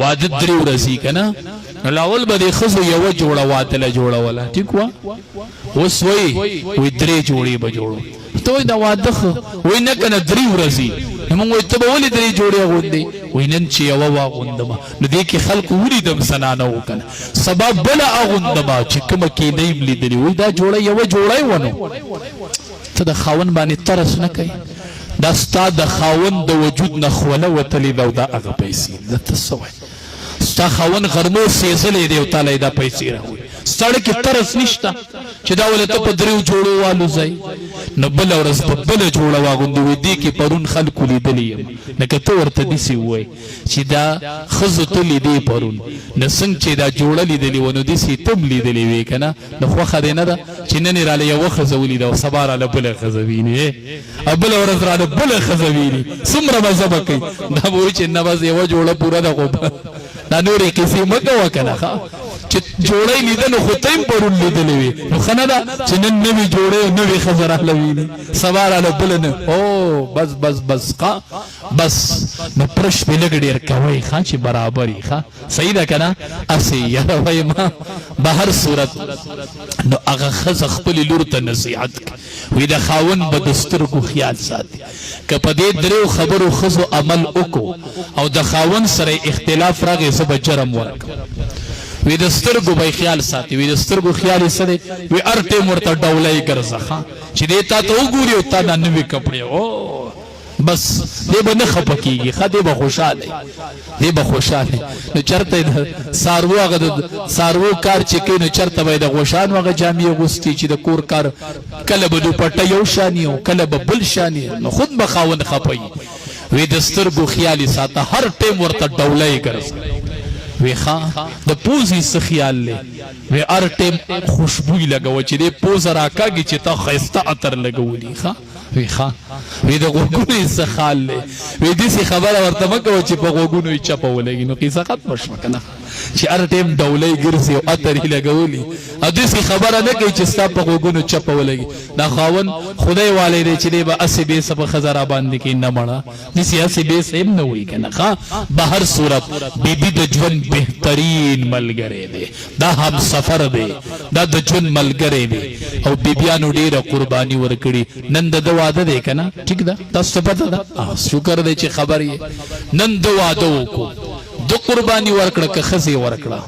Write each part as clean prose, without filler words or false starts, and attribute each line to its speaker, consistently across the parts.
Speaker 1: واده درې ورځې کنه لاول به د ښځو یوه جوړه واده له جوړوله ټیک وه اوس وایي درې جوړې به جوړو ته وایي دا واده ښه وایي نه که نه 3 ورځې نو موږ وایي ته به ولې 3 جوړې اغوندې وایي نن چې یوه واغوندمه نو دې کې خلکو ولیدم زنانه وو که نه سبا بله اغوندمه چې کومه کینه یې م لیدلې وایي دا جوړه یوه جوړه یې ونه ته د خاوند باندې ترس نه کوي دا ستا د خاوند د وجود نه خوله وتلې ده او دا هغه پیسې ده ته څه وایي ستا خاوند غرمو سېزلی دی او تا له یې دا پیسې راوړي سړی کې ترس نشته چې دا ولې ته په 3 جوړو والوځئ نو بله ورځ په بله جوړه واغوندې وایي دې کې پرون خلکو لیدلی یم لکه ته ورته داسې ووایي چې دا ښځو ته لیدې پرون نو څنګه چې دا جوړه لیدلې وه نو داسې ته هم لیدلې وې که نه نو خوښه دې نه ده چې نن یې راله یوه ښځه ولیده او سبا راله بله ښځه ویني او بله ورځ راله بله ښځه ویني څومره مزه به کوي دا به وایي چې نه بس یوه جوړه پوره ده خو دا نورې کیسې مه کوه که نه چې جوړی لیده نو خو ته هم پرون لیدلې وې نو ښه نه ده چې نن نوې جوړی او نوې ښځه راله ویني سبا راله بله نه بس بس بس بس نو پرش پې لږ ډېر کوئ ښه چې برابر یي ښه صحیح ده که نه هسې یاره وایم به هر صورت نو هغه ښځه خپلې لور ته نصیحت کوي وایي د خاوند به د سترګو خیال ساتي که په دې 3 خبرو ښځو عمل وکړو او د خاوند سره اختلاف راغی زه به جرم ورکړم وی د سترګو به خیال ساتي وی د سترګو خیال یې څه دی وی هر ټیم ورته ډوله یې ګرځه چې دی تا ته وګوري او تا دا نوي کپړې بس دی به نه خفه کېږي ښه دی به خوشحاله نو چېرته د څاروو هغه د څاروو کار چې کوي نو چېرته به یې د غوښانو هغه جامې اغوستي چې د کور کار کله به دوپټه یو شان او کله به بل شان نو خود به خاوند خفه وي وی د سترګو خیال یې ساته هر ټیم ورته ډوله یې ګرځه وی ښه د پوزې څه خیال دی وی هر ټیم خوشبوی لګوه چې دی پوزه راکاږي چې تا ښایسته عطر لګولي ښه وی ښه وی د غوږونو یې څه خال دی وی داسې خبره ورته مه کوه چې په غوږونو یې چپه ولګي نو قیصه ختمه شوه که نه چې هر ټیم ډوله یې ګرځي او عطر یې لګولي او داسې خبره نه کوي چې ستا په غوږونو چپه ولګي دا خاوند خدای والی دی چې دی به هسې بېسه په ښځه راباندې کوي نه مړه داسې هسې بېسه هم نه وایي که نه ښه به هر صورت بیبي د ژوند بهترین ملګری دی دا هم سفر دی دا د ژوند ملګری دی او بیبیانو ډېره قرباني ورکړي نن د ده واده دی که نه ټیک ده تاسو ته پته ده شکر دی چې خبر یې نن د واده وکړو دو قرباني ورکړه که ښځې ورکړه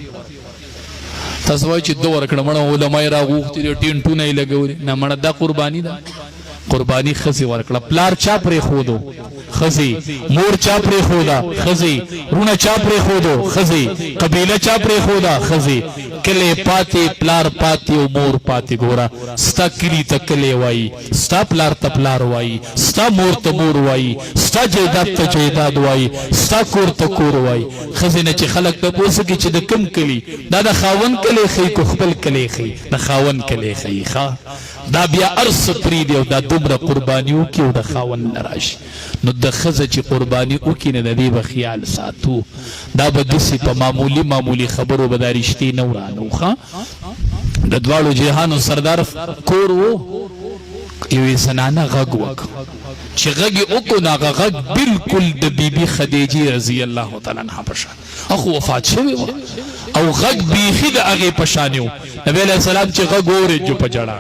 Speaker 1: تاسو وایئ چې دو ورکړه مړه علما یې راغوښتي دي ټینټونه یې لګولي نه مړه دا قرباني ده قرباني ښځې ورکړه پلار چا پرېښودو ښځې مور چا پرېښوده ښځې رونه چا پرېښودو ښځې قبیله چا پرېښوده ښځې کلی پاتې پلار پاتې او مور پاتې ګوره ستا کلي ته کلی وایي ستا پلار ته پلار وایي ستا مور ته مور وایي ستا جیداد ته جیداد وایي ستا کور ته کور وایي ښځې نه چې خلک تپوس کوي چې د کوم کلي دا د خاوند کلی ښیي که خپل کلی ښیي د خاوند کلی ښیي ښه دا بیا هر څه پرېږدي او دا دومره قرباني وکړي او د خاوند نه راشي نو د ښځه چې قرباني وکړي نه د دې به خیال ساتو دا به داسې په معمولي خبرو به دا رښتې نه ورانو ښه د دواړو جهانو سردار کور و یوې زنانه غږ وکړ چې غږ یې وکړو نو هغه غږ بلکل د بیبي خدیجې رضی الله تعالی عنها په شان اخو وفات شوې وه او غږ بیخي د هغې په شان و نبي علیه السلام چې غږ واورېد جو په جړا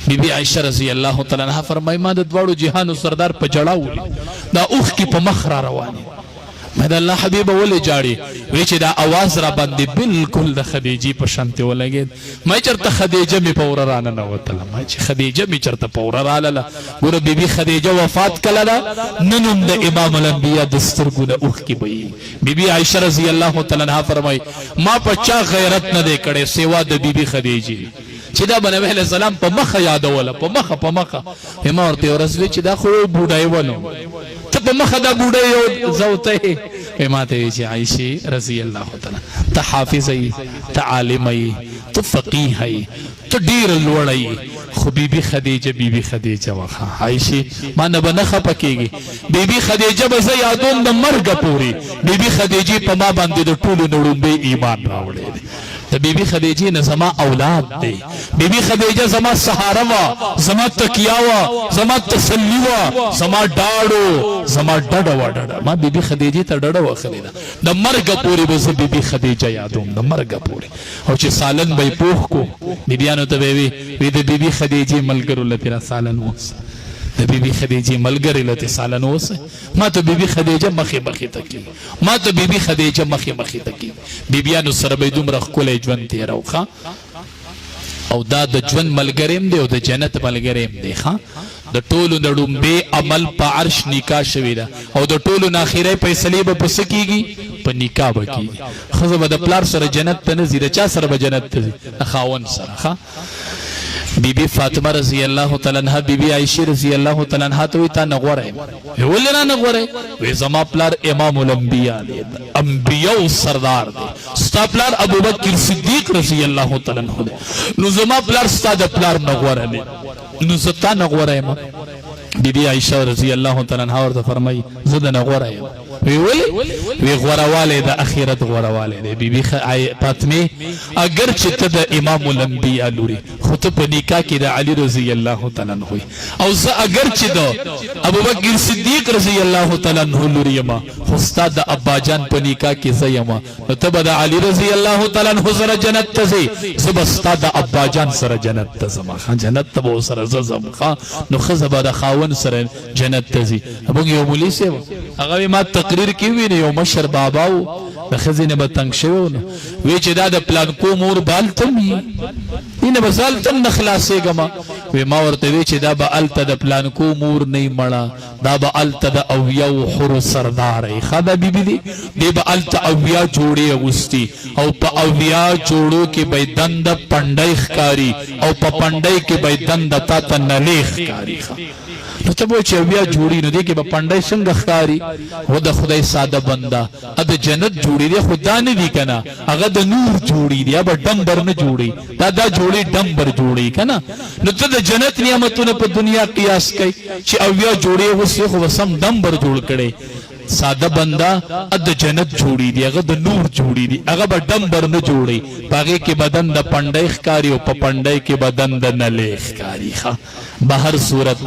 Speaker 1: بی بی عائشہ رضی اللہ تعالی عنہ فرمائی ما د دواړو جهانو سردار په جړا ولید دا اوښکې په مخ را روانې ما د الله حبیبه ولې جاړې وایي چې دا اواز را باندې بلکل د خدیجې په شانتې ولګېد ما چېرته خدیجه مې په وره راننوتله ما چې خدیجه مې چېرته په وره رالله ګوره بی بي خدیجه وفات کله ده نن هم د امام الانبیا د سترګو نه اوښکې بهیږي بی بی عایشه رضی الله تعالی عنها فرمایي ما په چا غیرت نه دی کړی سوا د بی بي خدیجې چې دا به نبي علیه السلام په مخه یادوله په مخه ما ورته یو ورځ وی چې دا خو بوډۍ ونو ته په مخه دا بوډۍ یو زوته یې ما ته وی چې عایشې رضی الله تعالی ته حافظه یې ته عالمه یې ته فقیه یې ته ډېره لوړه یې خو بیبي خدیجه وخه عایشې ما نه به نه خفه کېږي بیبي خدیجه به زه یادوم د مرګه پورې بیبي خدیجې په ما باندې د ټولو نه وړومبی ایمان راوړی دی د بیبي خدیجه نه زما اولاد دی بیبي خدیجه زما سهاره وا زما تکیا وا زما تسلی وا زما ډاړو زما ډډه وا ډډه ما بیبي خدیجه ته ډډه وخلی دا د مرګ پورې به زه بیبي خدیجه یادوم د مرګ پورې او چې سالن به پوخ کو بیبیانو ته وی د بیبي خدیجه ملګرو لپاره سالن وس د بیبي خدیجه ملګری لته سالن وس ما ته بیبي خدیجه مخې تکي ما ته بیبي خدیجه مخې تکي بیبیانو سره به دومره خپل ژوند تیروخه او دا د ژوند ملګریم دی او د جنت ملګریم دی ښا د ټولو نړم به عمل په عرش نکاح شوی دا او د ټولو ناخیره فیصله به پس کیږي په نکاح وکیږي خزه به د پلار سره جنت ته نه زیره چا سره به جنت ته خاون سره ښا بیبی فاطمه رضی اللہ تعالی عنہ بیبی عائشہ رضی اللہ تعالی عنہ تو تا نغوره ولې نه نغوره وې زما پلار امام الانبیاء دی انبیاء سردار دی ستا پلار ابوبکر صدیق رضی اللہ تعالی عنہ نو زما پلار ستا د پلار نغوره دی نو زتا نغوره ما بیبی عائشہ رضی اللہ تعالی عنہ ورته فرمای زه د نغوره وی غورواله د اخرت غورواله دی بیبی فاطمه اگر چې ته د امام الانبیاء لوري خو ته په نکاح کې د علی رضی الله تعالی عنہ او زه اگر چې د ابوبکر صدیق رضی الله تعالی عنہ لوري ما خو استاد د ابا جان په نکاح کې زما نو ته د علی رضی الله تعالی عنہ سره جنت ته زی زب استاد د ابا جان سره جنت ته زما جنت ته به سره زم نو خزبه د خاون سره جنت ته زی ابو یو مولوی سه هغه ما تقریر کی وی نه یو مشر باباو د خزینه به تنگ شو وی چې دا د پلان کو مور بالتم اینه بسالتم نخلاصې گما وی ما ورته وی چې دا به الته د پلان کو مور نه مړه دا به الته د اویو حر سردار خدا بیبی دی به الته اویا جوړي اغستی او په اویا جوړو کې به دند پندای ښکاری او په پندای کې به دند تا ته نلیخ کاری نو ته به چې بیا جوړی نو دی کې به پندای څنګه ښکاری و د خدای ساده بندا ا د جنت جوړی دی خدا نه دی کنه هغه د نور جوړی دی به ډمبر نه جوړی دا جوړی ډمبر جوړی کنه نو ته د جنت نعمتونه په دنیا قیاس کوي چې او بیا جوړی وسې خو سم ډمبر جوړ کړي ساده بندا اد جنت جوړی دی هغه د نور جوړی دی هغه به ډمبر نه جوړی پاګه کې بدن د پندای ښکاری او په پندای کې بدن د نلیخ کاری ښه بهر صورت